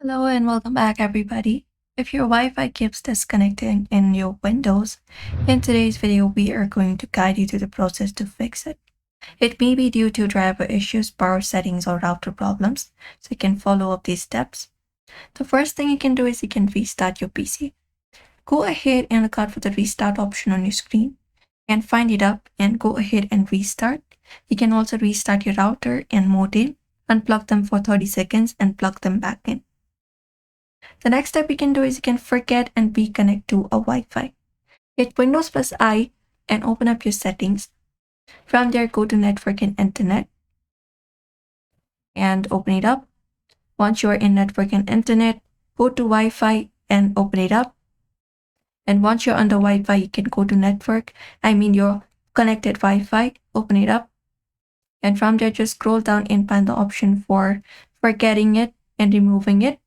Hello and welcome back, everybody. If your Wi-Fi keeps disconnecting in your Windows, in today's video we are going to guide you through the process to fix it. It may be due to driver issues, power settings, or router problems, so you can follow up these steps. The first thing you can do is you can restart your PC. Go ahead and look out for the restart option on your screen and find it up and go ahead and restart. You can also restart your router and modem, unplug them for 30 seconds and plug them back in. The next step you can do is you can forget and reconnect to a Wi-Fi. Hit Windows plus I and open up your settings. From there, go to Network and Internet and open it up. Once you are in Network and Internet, go to Wi-Fi and open it up. And once you're under Wi-Fi, you can go to Network. Your connected Wi-Fi, open it up. And from there, just scroll down and find the option for forgetting it and removing it.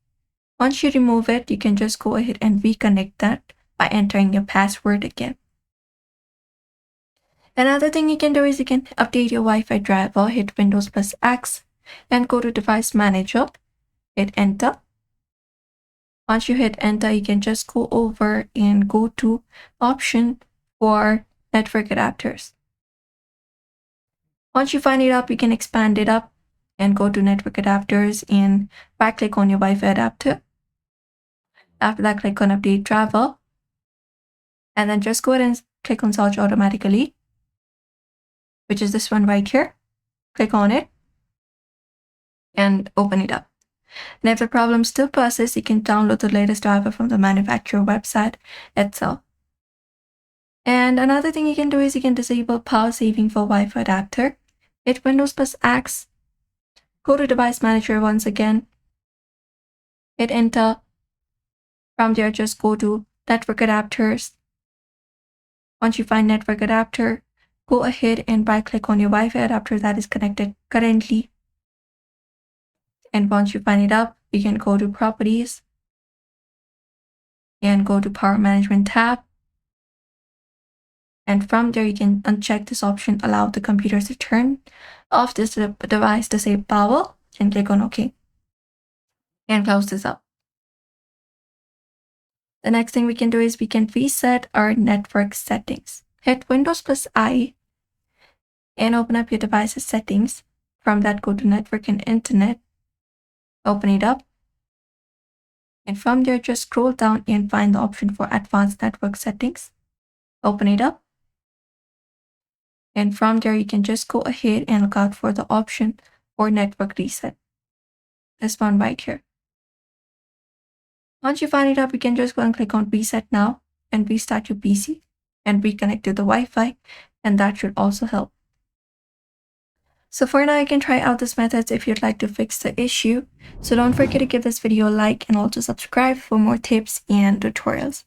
Once you remove it, you can just go ahead and reconnect that by entering your password again. Another thing you can do is you can update your Wi-Fi driver, hit Windows plus X and go to Device Manager, hit Enter. Once you hit Enter, you can just go over and go to option for network adapters. Once you find it up, you can expand it up and go to network adapters and right-click on your Wi-Fi adapter. After that, click on Update Driver. And then just go ahead and click on Search Automatically, which is this one right here. Click on it and open it up. And if the problem still persists, you can download the latest driver from the manufacturer website itself. And another thing you can do is you can disable power saving for Wi-Fi adapter. Hit Windows plus X. Go to Device Manager once again. Hit Enter. From there, just go to Network Adapters. Once you find Network Adapter, go ahead and right-click on your Wi-Fi adapter that is connected currently. And once you find it up, you can go to Properties and go to Power Management tab. And from there, you can uncheck this option, allow the computers to turn off this device to save power, and click on OK. And close this up. The next thing we can do is we can reset our network settings. Hit Windows plus I and open up your device's settings. From that, go to Network and Internet. Open it up. And from there, just scroll down and find the option for Advanced Network Settings. Open it up. And from there, you can just go ahead and look out for the option for Network Reset. This one right here. Once you find it up, you can just go and click on Reset Now and restart your PC and reconnect to the Wi-Fi, and that should also help. So for now, you can try out these methods if you'd like to fix the issue. So don't forget to give this video a like and also subscribe for more tips and tutorials.